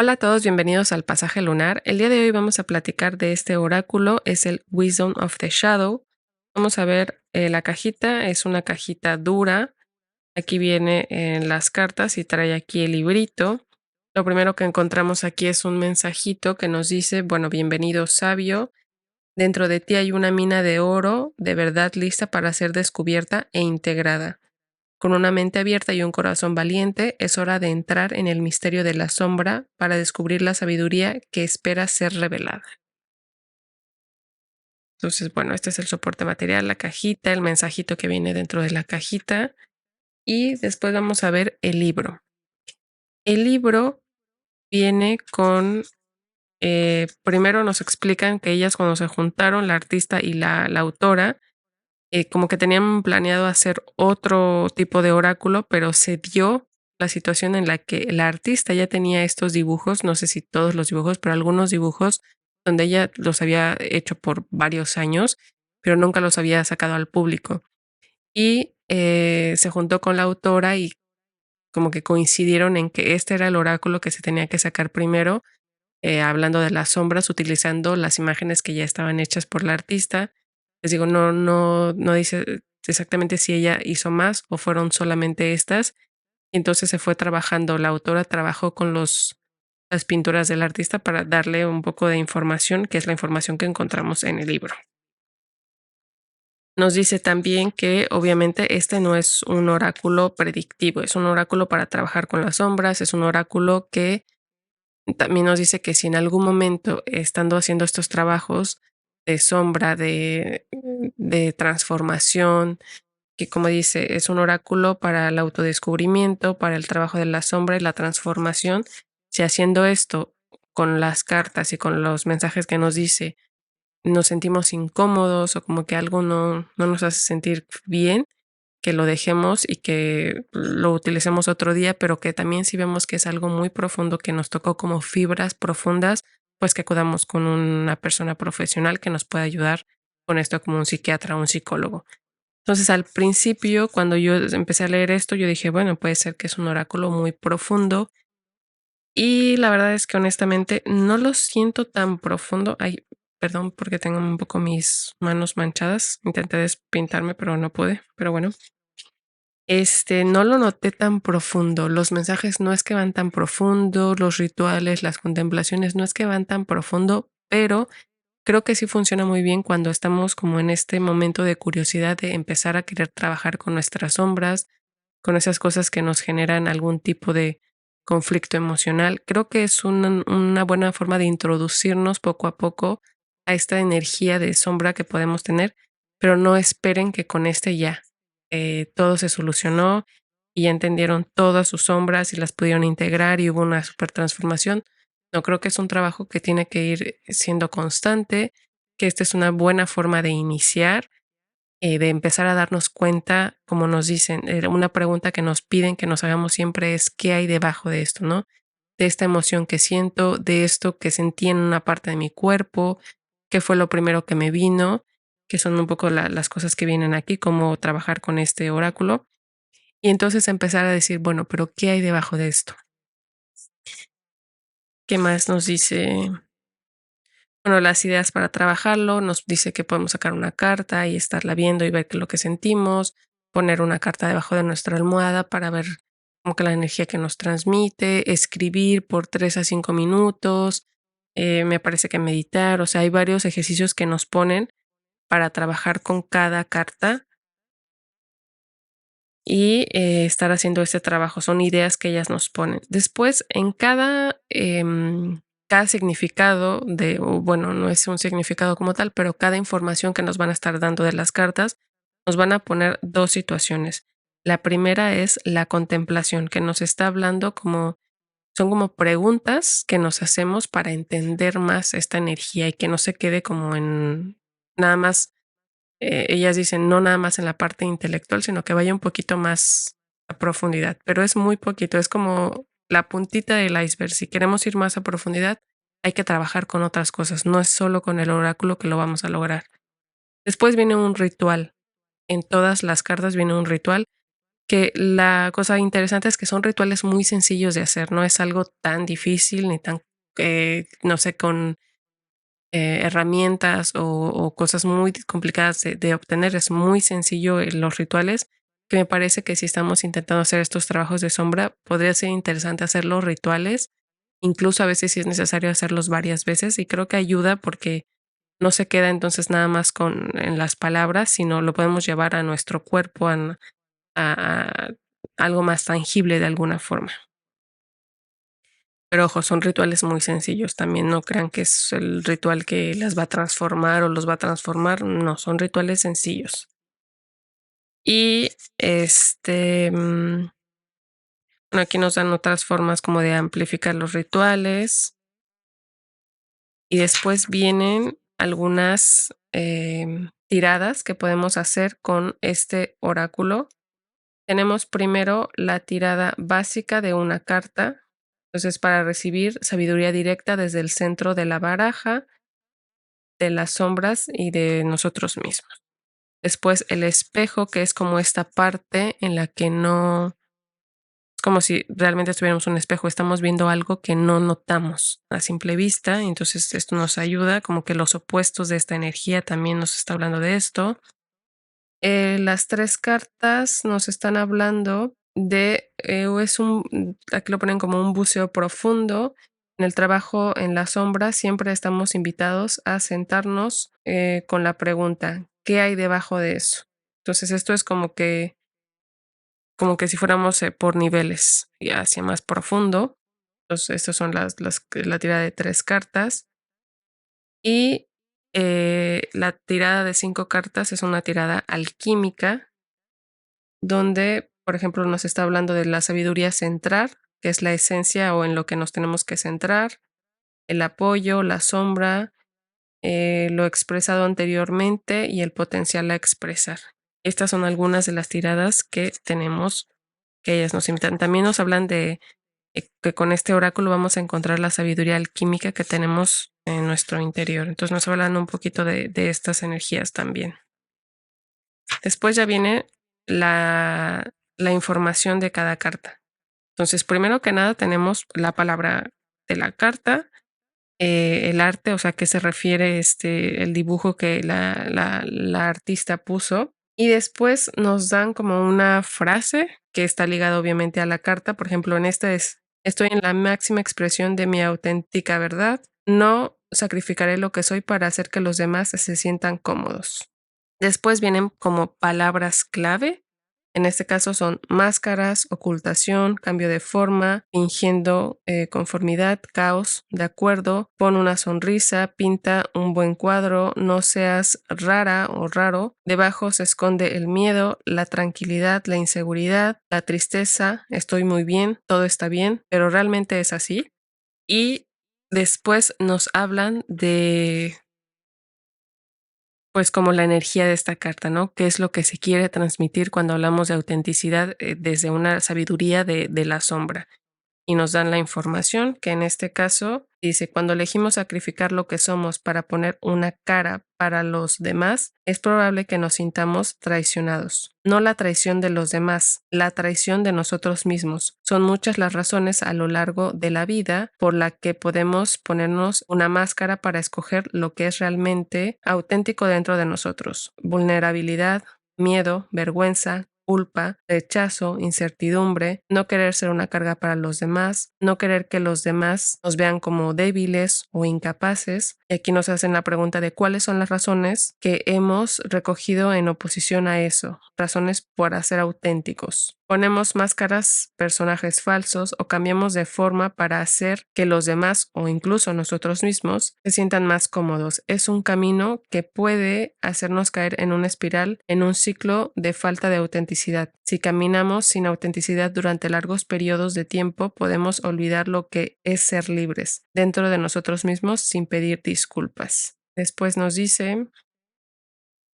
Hola a todos, bienvenidos al pasaje lunar. El día de hoy vamos a platicar de este oráculo, es el Wisdom of the Shadow. Vamos a ver la cajita, es una cajita dura. Aquí viene en las cartas y trae aquí el librito. Lo primero que encontramos aquí es un mensajito que nos dice, bueno, bienvenido sabio. Dentro de ti hay una mina de oro de verdad lista para ser descubierta e integrada. Con una mente abierta y un corazón valiente, es hora de entrar en el misterio de la sombra para descubrir la sabiduría que espera ser revelada. Entonces, bueno, este es el soporte material, la cajita, el mensajito que viene dentro de la cajita. Y después vamos a ver el libro. El libro viene con, primero nos explican que ellas cuando se juntaron, la artista y la autora, como que tenían planeado hacer otro tipo de oráculo, pero se dio la situación en la que la artista ya tenía estos dibujos, no sé si todos los dibujos, pero algunos dibujos donde ella los había hecho por varios años, pero nunca los había sacado al público. Y se juntó con la autora y como que coincidieron en que este era el oráculo que se tenía que sacar primero, hablando de las sombras, utilizando las imágenes que ya estaban hechas por la artista. Les digo, no dice exactamente si ella hizo más o fueron solamente estas. Y entonces se fue trabajando, la autora trabajó con las pinturas del artista para darle un poco de información, que es la información que encontramos en el libro. Nos dice también que obviamente este no es un oráculo predictivo, es un oráculo para trabajar con las sombras, es un oráculo que también nos dice que si en algún momento, estando haciendo estos trabajos de sombra, de transformación, que como dice, es un oráculo para el autodescubrimiento, para el trabajo de la sombra y la transformación, si haciendo esto con las cartas y con los mensajes que nos dice, nos sentimos incómodos o como que algo no nos hace sentir bien, que lo dejemos y que lo utilicemos otro día, pero que también si vemos que es algo muy profundo que nos tocó como fibras profundas, pues que acudamos con una persona profesional que nos pueda ayudar con esto como un psiquiatra o un psicólogo. Entonces al principio, cuando yo empecé a leer esto, yo dije, bueno, puede ser que es un oráculo muy profundo y la verdad es que honestamente no lo siento tan profundo. Ay, perdón porque tengo un poco mis manos manchadas. Intenté despintarme, pero no pude. Pero bueno, no lo noté tan profundo. Los mensajes no es que van tan profundo, los rituales, las contemplaciones no es que van tan profundo, pero creo que sí funciona muy bien cuando estamos como en este momento de curiosidad de empezar a querer trabajar con nuestras sombras, con esas cosas que nos generan algún tipo de conflicto emocional. Creo que es una buena forma de introducirnos poco a poco a esta energía de sombra que podemos tener, pero no esperen que con ya todo se solucionó y ya entendieron todas sus sombras y las pudieron integrar y hubo una super transformación. No, creo que es un trabajo que tiene que ir siendo constante, que esta es una buena forma de iniciar, de empezar a darnos cuenta, como nos dicen, una pregunta que nos piden que nos hagamos siempre es ¿qué hay debajo de esto, no? De esta emoción que siento, de esto que sentí en una parte de mi cuerpo, qué fue lo primero que me vino, que son un poco las cosas que vienen aquí, cómo trabajar con este oráculo. Y entonces empezar a decir, bueno, pero ¿qué hay debajo de esto? ¿Qué más nos dice? Bueno, las ideas para trabajarlo, nos dice que podemos sacar una carta y estarla viendo y ver qué es lo que sentimos, poner una carta debajo de nuestra almohada para ver como que la energía que nos transmite, escribir por 3 a 5 minutos, me parece que meditar, o sea, hay varios ejercicios que nos ponen para trabajar con cada carta y estar haciendo este trabajo. Son ideas que ellas nos ponen. Después, en cada significado o bueno, no es un significado como tal, pero cada información que nos van a estar dando de las cartas, nos van a poner dos situaciones. La primera es la contemplación, que nos está hablando son como preguntas que nos hacemos para entender más esta energía y que no se quede como en nada más ellas dicen no nada más en la parte intelectual, sino que vaya un poquito más a profundidad, pero es muy poquito, es como la puntita del iceberg. Si queremos ir más a profundidad, hay que trabajar con otras cosas, no es solo con el oráculo que lo vamos a lograr. Después viene un ritual. En todas las cartas viene un ritual que la cosa interesante es que son rituales muy sencillos de hacer, no es algo tan difícil ni tan, no sé, con herramientas o cosas muy complicadas de obtener. Es muy sencillo los rituales, que me parece que si estamos intentando hacer estos trabajos de sombra, podría ser interesante hacer los rituales, incluso a veces si es necesario hacerlos varias veces y creo que ayuda porque no se queda entonces nada más en las palabras, sino lo podemos llevar a nuestro cuerpo, a algo más tangible de alguna forma. Pero ojo, son rituales muy sencillos también, no crean que es el ritual que las va a transformar o los va a transformar, no, son rituales sencillos. Y bueno, aquí nos dan otras formas como de amplificar los rituales y después vienen algunas tiradas que podemos hacer con este oráculo. Tenemos primero la tirada básica de una carta. Entonces, para recibir sabiduría directa desde el centro de la baraja, de las sombras y de nosotros mismos. Después el espejo, que es como esta parte en la que no, es como si realmente tuviéramos un espejo, estamos viendo algo que no notamos a simple vista, entonces esto nos ayuda, como que los opuestos de esta energía también nos está hablando de esto. Las 3 cartas nos están hablando de, aquí lo ponen como un buceo profundo. En el trabajo en la sombra siempre estamos invitados a sentarnos, con la pregunta, ¿qué hay debajo de eso? Entonces, esto es como que si fuéramos, por niveles y hacia más profundo. Entonces, estas son la tirada de 3 cartas. Y, la tirada de 5 cartas es una tirada alquímica donde, por ejemplo, nos está hablando de la sabiduría central, que es la esencia o en lo que nos tenemos que centrar, el apoyo, la sombra, lo expresado anteriormente y el potencial a expresar. Estas son algunas de las tiradas que tenemos, que ellas nos invitan. También nos hablan de que con este oráculo vamos a encontrar la sabiduría alquímica que tenemos en nuestro interior. Entonces nos hablan un poquito de estas energías también. Después ya viene la información de cada carta. Entonces, primero que nada tenemos la palabra de la carta, el arte, o sea, qué se refiere el dibujo que la artista puso. Y después nos dan como una frase que está ligada obviamente a la carta. Por ejemplo, en esta es, estoy en la máxima expresión de mi auténtica verdad. No sacrificaré lo que soy para hacer que los demás se sientan cómodos. Después vienen como palabras clave. En este caso son máscaras, ocultación, cambio de forma, fingiendo conformidad, caos, de acuerdo, pon una sonrisa, pinta un buen cuadro, no seas rara o raro, debajo se esconde el miedo, la tranquilidad, la inseguridad, la tristeza, estoy muy bien, todo está bien, pero realmente es así. Y después nos hablan de pues como la energía de esta carta, ¿no? ¿Qué es lo que se quiere transmitir cuando hablamos de autenticidad desde una sabiduría de la sombra? Y nos dan la información que en este caso dice, cuando elegimos sacrificar lo que somos para poner una cara para los demás, es probable que nos sintamos traicionados. No la traición de los demás, la traición de nosotros mismos. Son muchas las razones a lo largo de la vida por la que podemos ponernos una máscara para escoger lo que es realmente auténtico dentro de nosotros. Vulnerabilidad, miedo, vergüenza, culpa, rechazo, incertidumbre, no querer ser una carga para los demás, no querer que los demás nos vean como débiles o incapaces. Y aquí nos hacen la pregunta de cuáles son las razones que hemos recogido en oposición a eso, razones para ser auténticos. Ponemos máscaras, personajes falsos o cambiamos de forma para hacer que los demás o incluso nosotros mismos se sientan más cómodos. Es un camino que puede hacernos caer en una espiral, en un ciclo de falta de autenticidad. Si caminamos sin autenticidad durante largos periodos de tiempo, podemos olvidar lo que es ser libres dentro de nosotros mismos sin pedir disculpas. Después nos dice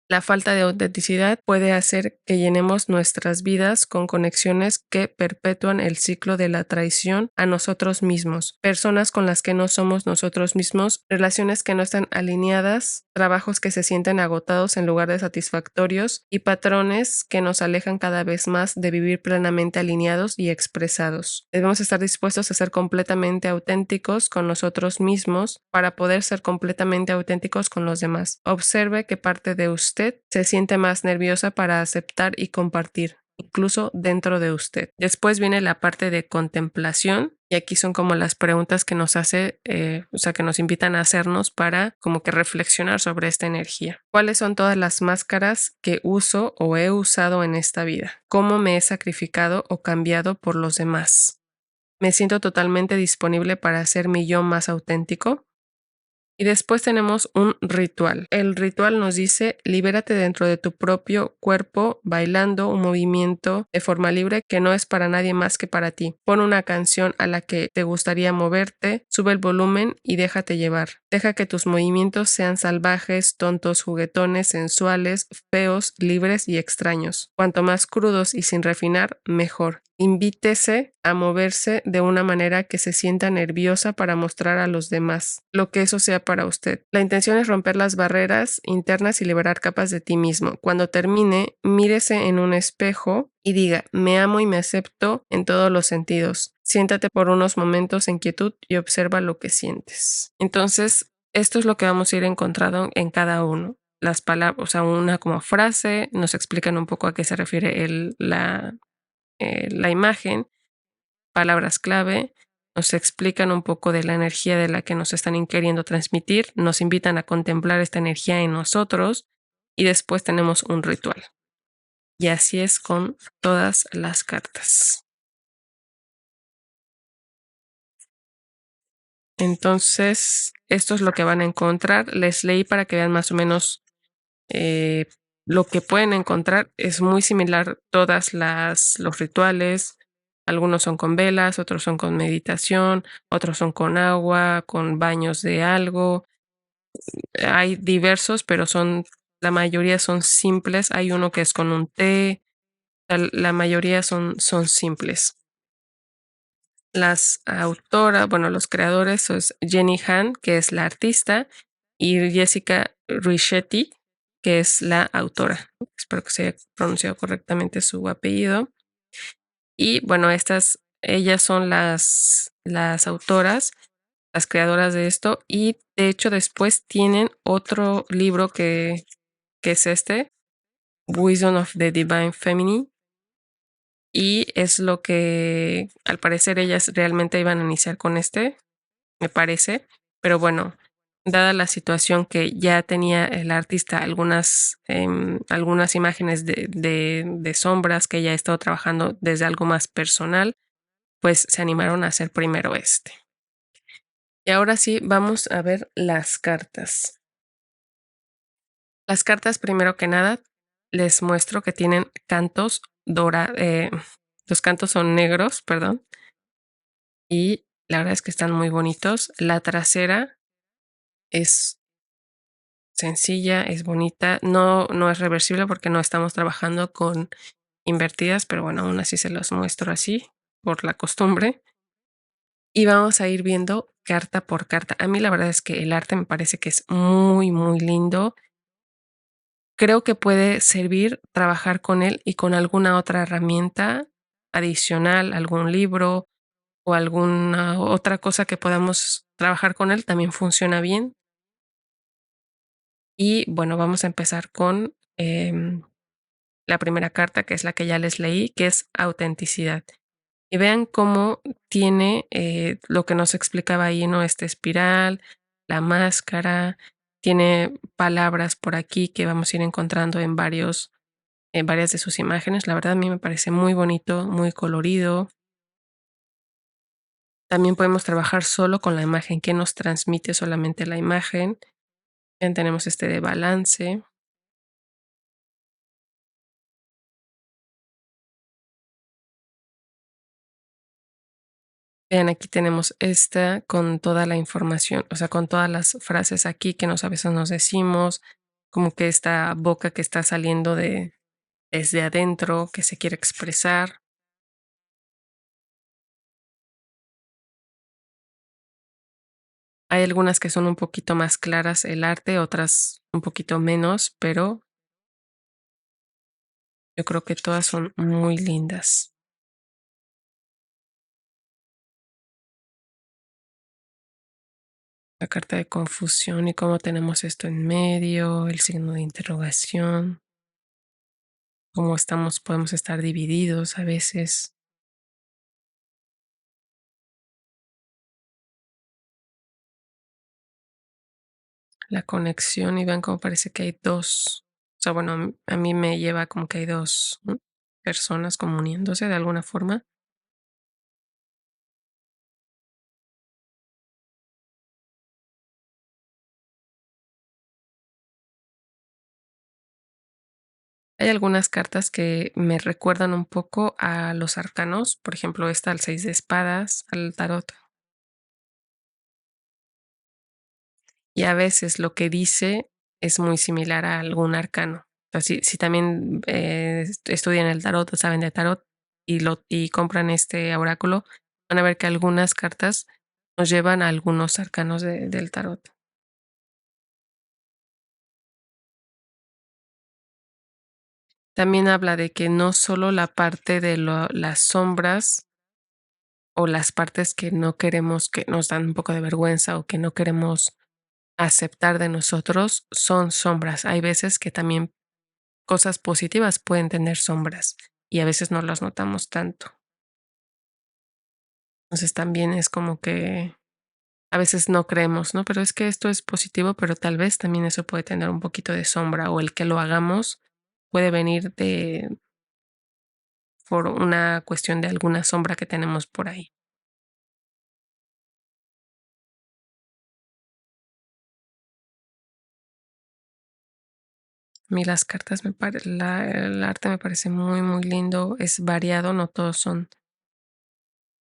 La falta de autenticidad puede hacer que llenemos nuestras vidas con conexiones que perpetúan el ciclo de la traición a nosotros mismos, personas con las que no somos nosotros mismos, relaciones que no están alineadas, trabajos que se sienten agotados en lugar de satisfactorios y patrones que nos alejan cada vez más de vivir plenamente alineados y expresados. Debemos estar dispuestos a ser completamente auténticos con nosotros mismos para poder ser completamente auténticos con los demás. Observe qué parte de usted se siente más nerviosa para aceptar y compartir, incluso dentro de usted. Después viene la parte de contemplación y aquí son como las preguntas que nos hace, o sea, que nos invitan a hacernos para como que reflexionar sobre esta energía. ¿Cuáles son todas las máscaras que uso o he usado en esta vida? ¿Cómo me he sacrificado o cambiado por los demás? ¿Me siento totalmente disponible para ser mi yo más auténtico? Y después tenemos un ritual. El ritual nos dice, libérate dentro de tu propio cuerpo bailando un movimiento de forma libre que no es para nadie más que para ti. Pon una canción a la que te gustaría moverte, sube el volumen y déjate llevar. Deja que tus movimientos sean salvajes, tontos, juguetones, sensuales, feos, libres y extraños. Cuanto más crudos y sin refinar, mejor. Invítese a moverse de una manera que se sienta nerviosa para mostrar a los demás lo que eso sea para usted. La intención es romper las barreras internas y liberar capas de ti mismo. Cuando termine, mírese en un espejo y diga, me amo y me acepto en todos los sentidos. Siéntate por unos momentos en quietud y observa lo que sientes. Entonces, esto es lo que vamos a ir encontrando en cada uno. Las palabras, o sea, una como frase, nos explican un poco a qué se refiere la imagen, palabras clave, nos explican un poco de la energía de la que nos están queriendo transmitir, nos invitan a contemplar esta energía en nosotros y después tenemos un ritual. Y así es con todas las cartas. Entonces, esto es lo que van a encontrar. Les leí para que vean más o menos eh, lo que pueden encontrar. Es muy similar todas los rituales. Algunos son con velas, otros son con meditación, otros son con agua, con baños de algo. Hay diversos, pero la mayoría son simples. Hay uno que es con un té. La mayoría son simples. Las autoras, bueno, los creadores es Jenny Han, que es la artista, y Jessica Richetti, que es la autora. Espero que se haya pronunciado correctamente su apellido. Y bueno, ellas son las autoras, las creadoras de esto. Y de hecho, después tienen otro libro que es Wisdom of the Divine Feminine. Y es lo que al parecer ellas realmente iban a iniciar con me parece. Pero bueno, dada la situación que ya tenía el artista algunas imágenes de sombras que ya ha estado trabajando desde algo más personal, pues se animaron a hacer primero este. Y ahora sí, vamos a ver las cartas. Las cartas, primero que nada, les muestro que tienen cantos dorados. Los cantos son negros, perdón. Y la verdad es que están muy bonitos. La trasera es sencilla, es bonita. No es reversible porque no estamos trabajando con invertidas, pero bueno, aún así se los muestro así por la costumbre. Y vamos a ir viendo carta por carta. A mí la verdad es que el arte me parece que es muy, muy lindo. Creo que puede servir trabajar con él y con alguna otra herramienta adicional, algún libro o alguna otra cosa que podamos trabajar con él, también funciona bien. Y bueno, vamos a empezar con la primera carta, que es la que ya les leí, que es autenticidad. Y vean cómo tiene lo que nos explicaba ahí, ¿no? Esta espiral, la máscara, tiene palabras por aquí que vamos a ir encontrando en varias de sus imágenes. La verdad a mí me parece muy bonito, muy colorido. También podemos trabajar solo con la imagen, que nos transmite solamente la imagen. Vean, tenemos este de balance. Vean, aquí tenemos esta con toda la información, o sea, con todas las frases aquí que a veces nos decimos. como que esta boca que está saliendo desde adentro, que se quiere expresar. Hay algunas que son un poquito más claras el arte, otras un poquito menos, pero yo creo que todas son muy lindas. La carta de confusión y cómo tenemos esto en medio, el signo de interrogación, cómo estamos, podemos estar divididos a veces, la conexión y vean cómo parece que hay dos, o sea, bueno, a mí me lleva como que hay dos personas como uniéndose de alguna forma. Hay algunas cartas que me recuerdan un poco a los arcanos, por ejemplo, esta al 6 de espadas, al tarot, y a veces lo que dice es muy similar a algún arcano. O sea, si también estudian el tarot o saben de tarot y compran este oráculo, van a ver que algunas cartas nos llevan a algunos arcanos del tarot. También habla de que no solo la parte de las sombras o las partes que no queremos, que nos dan un poco de vergüenza o que no queremos aceptar de nosotros, son sombras. Hay veces que también cosas positivas pueden tener sombras y a veces no las notamos tanto. Entonces también es como que a veces no creemos, ¿no? Pero es que esto es positivo, pero tal vez también eso puede tener un poquito de sombra o el que lo hagamos puede venir por una cuestión de alguna sombra que tenemos por ahí. A mí las cartas el arte me parece muy, muy lindo, es variado, no todos son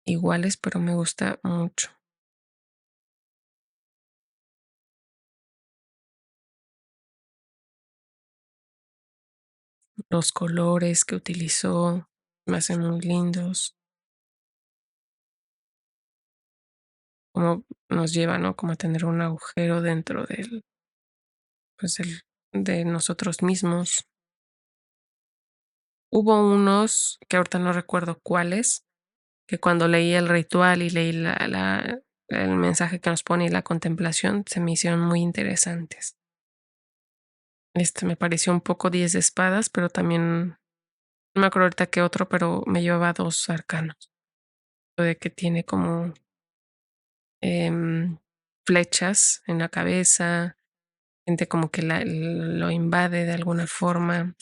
iguales, pero me gusta mucho. Los colores que utilizó me hacen muy lindos, como nos lleva, ¿no? Como a tener un agujero dentro pues de nosotros mismos. Hubo unos, que ahorita no recuerdo cuáles, que cuando leí el ritual y leí el mensaje que nos pone y la contemplación, se me hicieron muy interesantes. Este me pareció un poco 10 de espadas, pero también, no me acuerdo ahorita qué otro, pero me llevaba dos arcanos. Lo de que tiene como flechas en la cabeza, gente como que lo invade de alguna forma,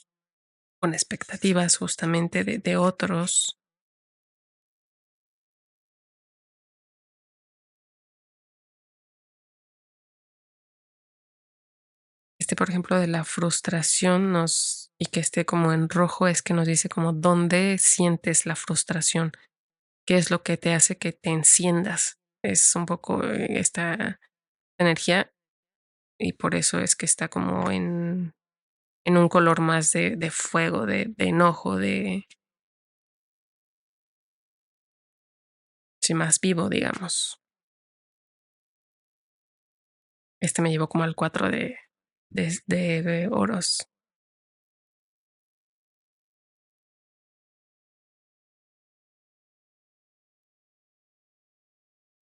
con expectativas justamente de otros. Por ejemplo, de la frustración y que esté como en rojo es que nos dice como dónde sientes la frustración, qué es lo que te hace que te enciendas. Es un poco esta energía y por eso es que está como en un color más de fuego, de enojo, sí, más vivo, digamos. Este me llevó como al 4 de oros.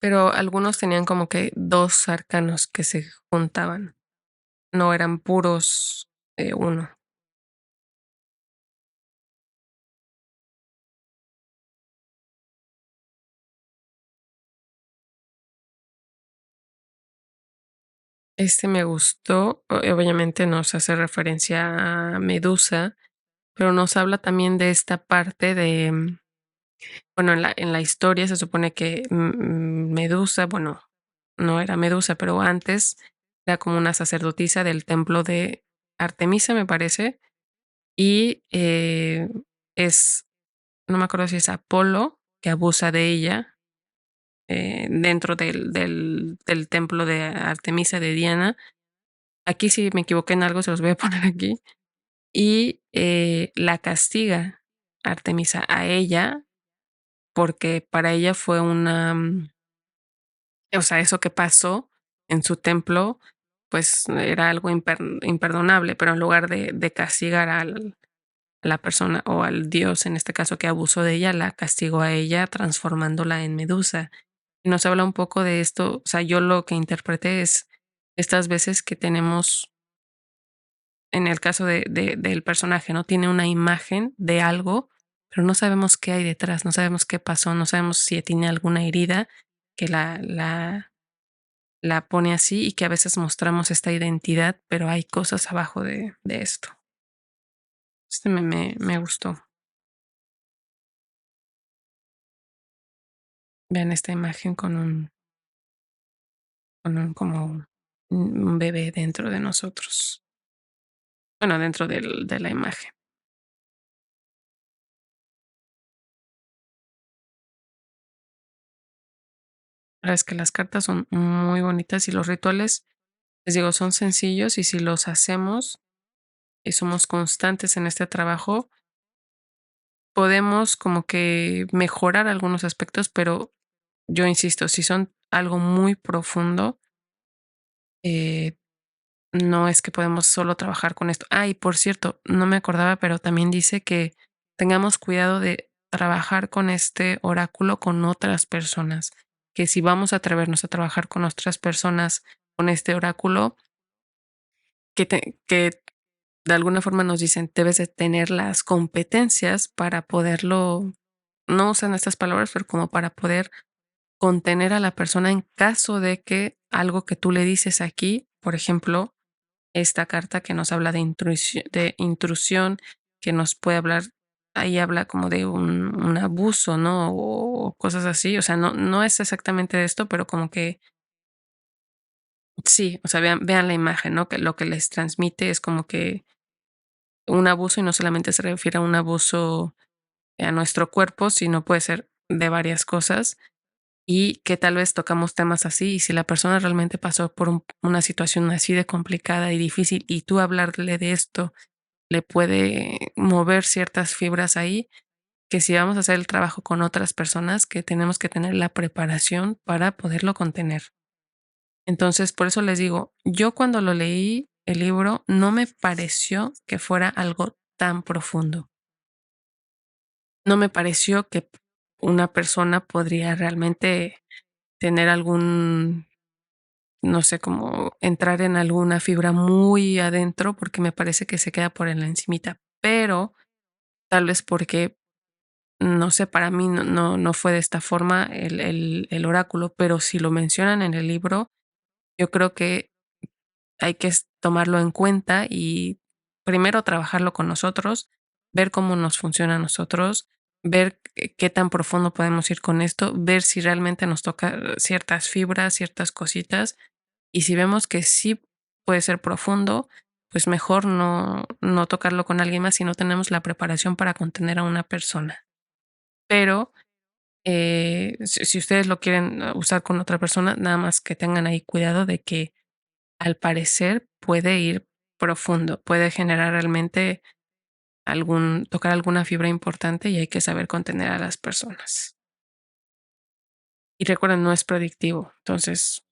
Pero algunos tenían como que 2 arcanos que se juntaban, no eran puros, 1. Este me gustó, obviamente nos hace referencia a Medusa, pero nos habla también de esta parte de, bueno, en la historia se supone que Medusa, bueno, no era Medusa, pero antes era como una sacerdotisa del templo de Artemisa, me parece, y es, no me acuerdo si es Apolo que abusa de ella dentro del templo de Artemisa de Diana. aquí sí me equivoqué en algo, se los voy a poner aquí, y, la castiga Artemisa a ella, porque para ella fue una, o sea, eso que pasó en su templo, pues, era algo imperdonable, pero en lugar de castigar al a la persona o al dios, en este caso, que abusó de ella, la castigó a ella transformándola en Medusa. Y nos habla un poco de esto, o sea, yo lo que interpreté es estas veces que tenemos, en el caso del personaje, ¿no? Tiene una imagen de algo, pero no sabemos qué hay detrás, no sabemos qué pasó, no sabemos si tiene alguna herida que la pone así y que a veces mostramos esta identidad, pero hay cosas abajo de esto. Este me gustó. Vean esta imagen con un como un bebé dentro de nosotros. Bueno, dentro de la imagen. La verdad es que las cartas son muy bonitas y los rituales, les digo, son sencillos y si los hacemos y somos constantes en este trabajo, podemos como que mejorar algunos aspectos, pero yo insisto, si son algo muy profundo, eh, no es que podemos solo trabajar con esto. Ah, y por cierto, no me acordaba, pero también dice que tengamos cuidado de trabajar con este oráculo con otras personas, que si vamos a atrevernos a trabajar con otras personas con este oráculo, que de alguna forma nos dicen, debes de tener las competencias para poderlo, no usan estas palabras, pero como para poder contener a la persona en caso de que algo que tú le dices aquí, por ejemplo, esta carta que nos habla de intrusión, que nos puede hablar, ahí habla como de un abuso, ¿no? O cosas así. O sea, no es exactamente de esto, pero como que sí, o sea, vean la imagen, ¿no? Que lo que les transmite es como que un abuso y no solamente se refiere a un abuso a nuestro cuerpo, sino puede ser de varias cosas y que tal vez tocamos temas así y si la persona realmente pasó por una situación así de complicada y difícil y tú hablarle de esto le puede mover ciertas fibras ahí, que si vamos a hacer el trabajo con otras personas, que tenemos que tener la preparación para poderlo contener. Entonces, por eso les digo, yo cuando lo leí el libro no me pareció que fuera algo tan profundo. No me pareció que una persona podría realmente tener algún, no sé, como entrar en alguna fibra muy adentro, porque me parece que se queda por en la encimita, pero tal vez porque no sé, para mí no fue de esta forma el oráculo, pero si lo mencionan en el libro, yo creo que hay que tomarlo en cuenta y primero trabajarlo con nosotros, ver cómo nos funciona a nosotros, ver qué tan profundo podemos ir con esto, ver si realmente nos toca ciertas fibras, ciertas cositas, y si vemos que sí puede ser profundo, pues mejor no tocarlo con alguien más si no tenemos la preparación para contener a una persona. Pero si ustedes lo quieren usar con otra persona, nada más que tengan ahí cuidado de que al parecer puede ir profundo, puede generar realmente tocar alguna fibra importante y hay que saber contener a las personas. Y recuerden, no es predictivo, entonces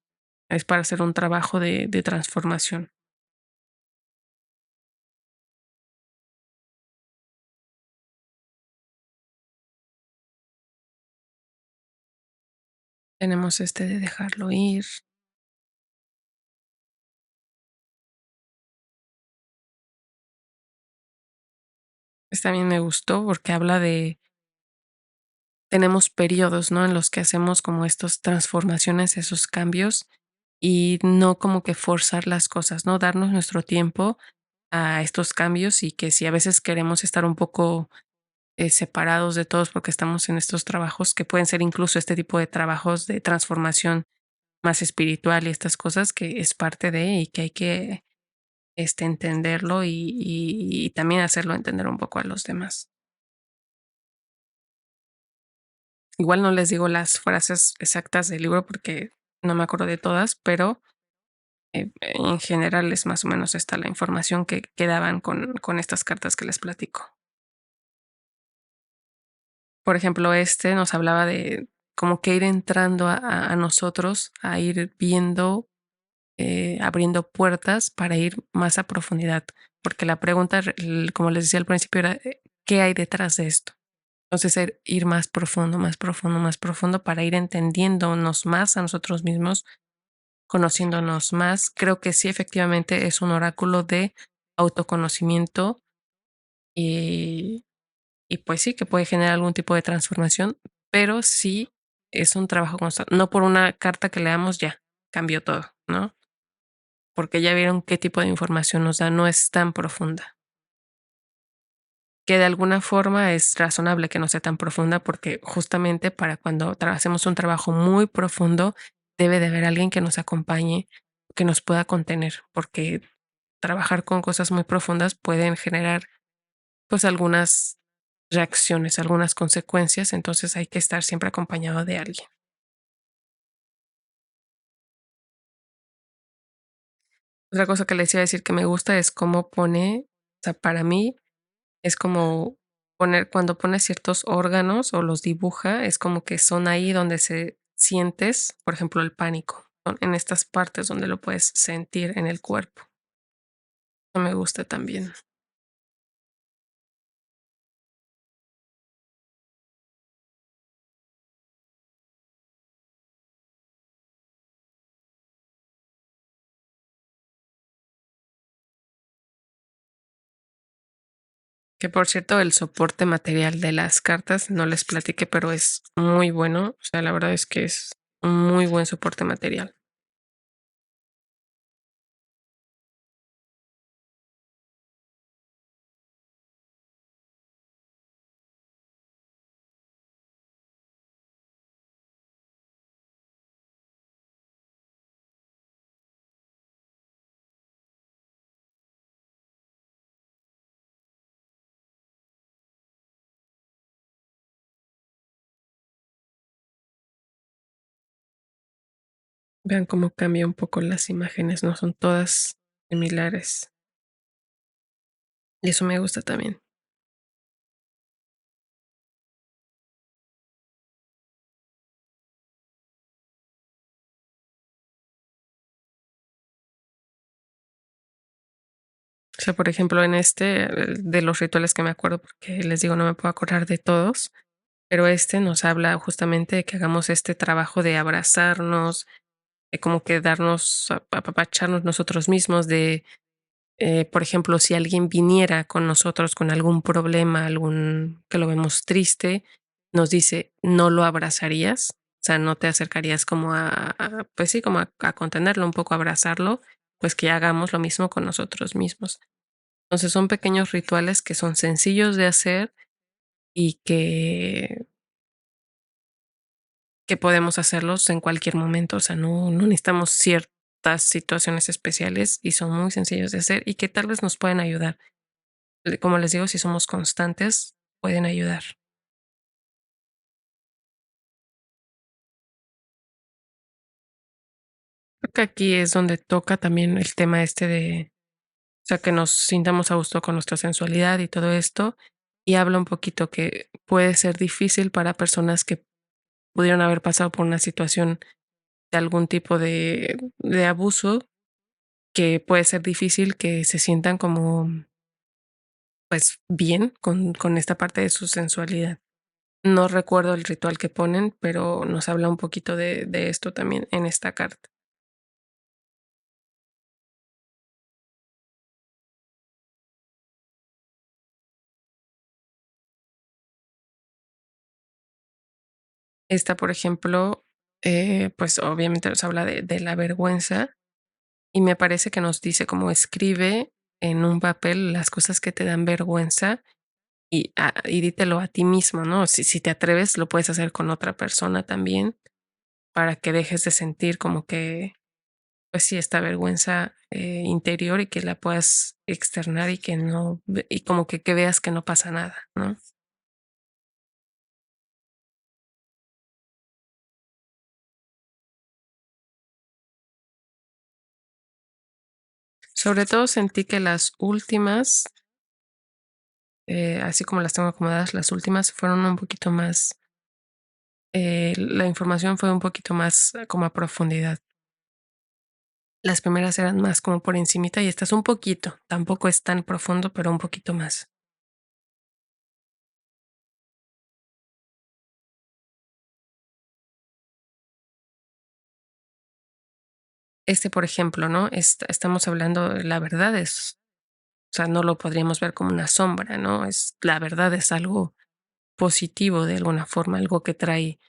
es para hacer un trabajo de transformación. Tenemos este de dejarlo ir. Este también me gustó porque habla de tenemos periodos, ¿no? En los que hacemos como estas transformaciones, esos cambios y no como que forzar las cosas, ¿no? Darnos nuestro tiempo a estos cambios y que si a veces queremos estar un poco separados de todos porque estamos en estos trabajos que pueden ser incluso este tipo de trabajos de transformación más espiritual y estas cosas que es parte de y que hay que entenderlo y también hacerlo entender un poco a los demás. Igual no les digo las frases exactas del libro porque no me acuerdo de todas, pero En general es más o menos esta la información que daban con estas cartas que les platico. Por ejemplo, este nos hablaba de como que ir entrando a nosotros, a ir viendo, abriendo puertas para ir más a profundidad, porque la pregunta, como les decía al principio, era, ¿qué hay detrás de esto? Entonces, ir más profundo, más profundo, más profundo para ir entendiéndonos más a nosotros mismos, conociéndonos más. Creo que sí, efectivamente, es un oráculo de autoconocimiento y, y pues sí, que puede generar algún tipo de transformación, pero sí es un trabajo constante. No por una carta que leamos ya cambió todo, ¿no? Porque ya vieron qué tipo de información nos da, no es tan profunda. Que de alguna forma es razonable que no sea tan profunda porque justamente para cuando hacemos un trabajo muy profundo debe de haber alguien que nos acompañe, que nos pueda contener, porque trabajar con cosas muy profundas pueden generar pues algunas reacciones, algunas consecuencias, entonces hay que estar siempre acompañado de alguien. Otra cosa que les iba a decir que me gusta es cómo pone, o sea, para mí es como poner cuando pone ciertos órganos o los dibuja, es como que son ahí donde se sientes, por ejemplo, el pánico, en estas partes donde lo puedes sentir en el cuerpo. Eso me gusta también. Que por cierto, el soporte material de las cartas, no les platiqué, pero es muy bueno. O sea, la verdad es que es un muy buen soporte material. Vean cómo cambia un poco las imágenes, no son todas similares. Y eso me gusta también. O sea, por ejemplo, en este, de los rituales que me acuerdo, porque les digo, no me puedo acordar de todos, pero este nos habla justamente de que hagamos este trabajo de abrazarnos, de como que darnos, apapacharnos nosotros mismos, de, por ejemplo, si alguien viniera con nosotros con algún problema, algún que lo vemos triste, nos dice, no lo abrazarías, o sea, no te acercarías como pues sí, como a contenerlo, un poco abrazarlo, pues que hagamos lo mismo con nosotros mismos. Entonces son pequeños rituales que son sencillos de hacer y que podemos hacerlos en cualquier momento. O sea, no necesitamos ciertas situaciones especiales y son muy sencillos de hacer y que tal vez nos pueden ayudar. Como les digo, si somos constantes, pueden ayudar. Creo que aquí es donde toca también el tema este de, o sea, que nos sintamos a gusto con nuestra sensualidad y todo esto. Y habla un poquito que puede ser difícil para personas que pudieron haber pasado por una situación de algún tipo de abuso, que puede ser difícil que se sientan como, pues, bien con esta parte de su sensualidad. No recuerdo el ritual que ponen, pero nos habla un poquito de esto también en esta carta. Esta, por ejemplo, pues, obviamente nos habla de la vergüenza y me parece que nos dice como escribe en un papel las cosas que te dan vergüenza y dítelo a ti mismo, ¿no? Si te atreves, lo puedes hacer con otra persona también para que dejes de sentir como que, pues sí, esta vergüenza interior y que la puedas externar y que no, y como que veas que no pasa nada, ¿no? Sobre todo sentí que las últimas, así como las tengo acomodadas, las últimas fueron un poquito más, la información fue un poquito más como a profundidad. Las primeras eran más como por encimita y estas un poquito, tampoco es tan profundo, pero un poquito más. Por ejemplo, ¿no? Estamos hablando, la verdad es, o sea, no lo podríamos ver como una sombra, ¿no? La verdad es algo positivo de alguna forma, algo que trae,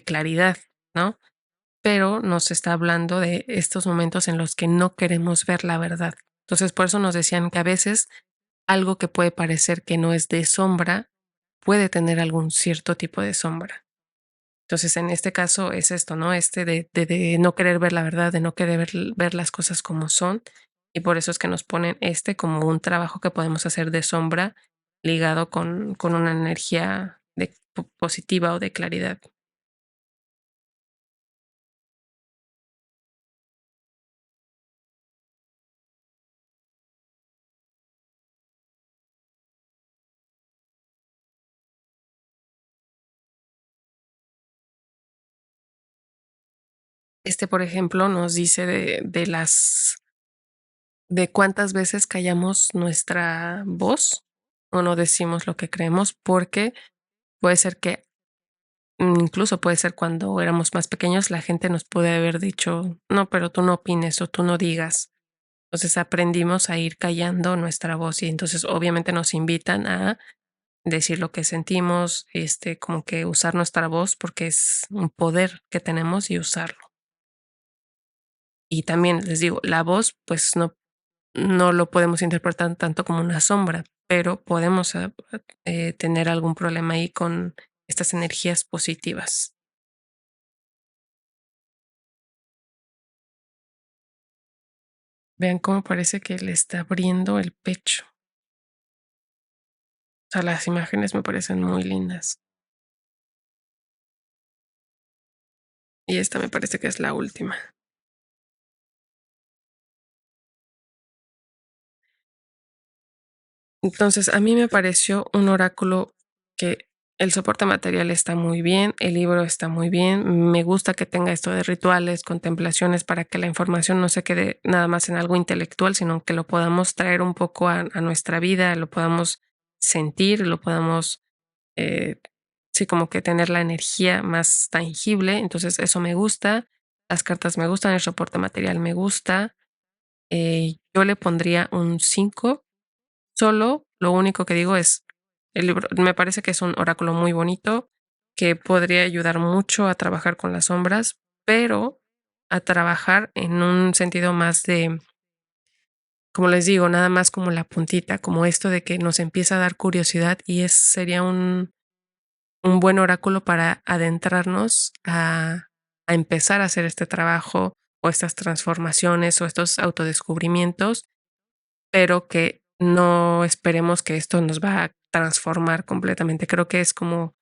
claridad, ¿no? Pero nos está hablando de estos momentos en los que no queremos ver la verdad. Entonces, por eso nos decían que a veces algo que puede parecer que no es de sombra puede tener algún cierto tipo de sombra. Entonces, en este caso es esto, ¿no? De no querer ver la verdad, de no querer ver las cosas como son. Y por eso es que nos ponen como un trabajo que podemos hacer de sombra ligado con una energía positiva o de claridad. Por ejemplo, nos dice de cuántas veces callamos nuestra voz o no decimos lo que creemos, porque puede ser que incluso puede ser cuando éramos más pequeños, la gente nos puede haber dicho, no, pero tú no opines o tú no digas. Entonces aprendimos a ir callando nuestra voz y entonces obviamente nos invitan a decir lo que sentimos, como que usar nuestra voz porque es un poder que tenemos y usarlo. Y también les digo, la voz pues no lo podemos interpretar tanto como una sombra, pero podemos tener algún problema ahí con estas energías positivas. Vean cómo parece que le está abriendo el pecho. O sea, las imágenes me parecen muy lindas. Y esta me parece que es la última. Entonces, a mí me pareció un oráculo que el soporte material está muy bien, el libro está muy bien, me gusta que tenga esto de rituales, contemplaciones, para que la información no se quede nada más en algo intelectual, sino que lo podamos traer un poco a nuestra vida, lo podamos sentir, lo podamos, eh, sí, como que tener la energía más tangible. Entonces, eso me gusta, las cartas me gustan, el soporte material me gusta. Yo le pondría un 5. Solo lo único que digo es, el libro me parece que es un oráculo muy bonito, que podría ayudar mucho a trabajar con las sombras, pero a trabajar en un sentido más de, como les digo, nada más como la puntita, como esto de que nos empieza a dar curiosidad y sería un buen oráculo para adentrarnos a empezar a hacer este trabajo o estas transformaciones o estos autodescubrimientos, pero que no esperemos que esto nos va a transformar completamente. Creo que es como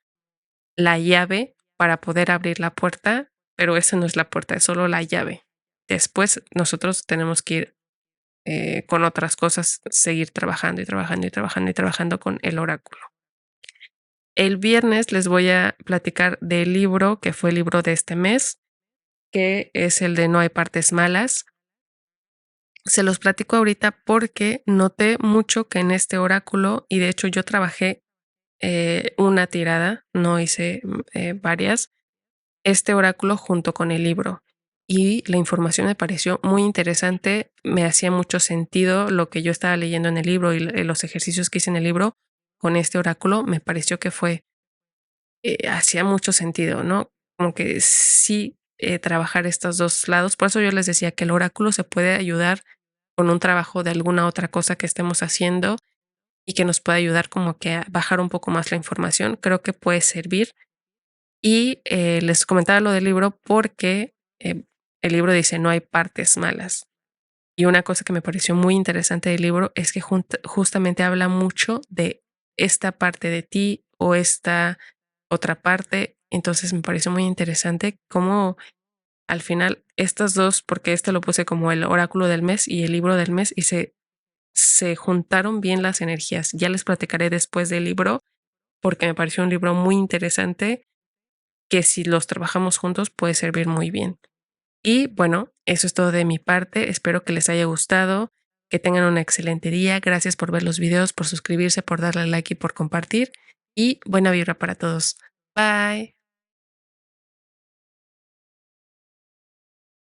la llave para poder abrir la puerta, pero esa no es la puerta, es solo la llave. Después nosotros tenemos que ir con otras cosas, seguir trabajando y trabajando y trabajando y trabajando con el oráculo. El viernes les voy a platicar del libro que fue el libro de este mes, que es el de No hay partes malas. Se los platico ahorita porque noté mucho que en este oráculo, y de hecho yo trabajé una tirada, no hice varias, este oráculo junto con el libro. Y la información me pareció muy interesante, me hacía mucho sentido lo que yo estaba leyendo en el libro y los ejercicios que hice en el libro con este oráculo, me pareció que hacía mucho sentido, ¿no? Como que sí, trabajar estos dos lados. Por eso yo les decía que el oráculo se puede ayudar con un trabajo de alguna otra cosa que estemos haciendo y que nos puede ayudar como que a bajar un poco más la información. Creo que puede servir. Y les comentaba lo del libro porque el libro dice no hay partes malas. Y una cosa que me pareció muy interesante del libro es que justamente habla mucho de esta parte de ti o esta otra parte. Entonces me pareció muy interesante cómo al final estas dos, porque este lo puse como el oráculo del mes y el libro del mes, y se juntaron bien las energías. Ya les platicaré después del libro, porque me pareció un libro muy interesante que si los trabajamos juntos puede servir muy bien. Y bueno, eso es todo de mi parte. Espero que les haya gustado, que tengan un excelente día. Gracias por ver los videos, por suscribirse, por darle like y por compartir. Y buena vibra para todos. Bye.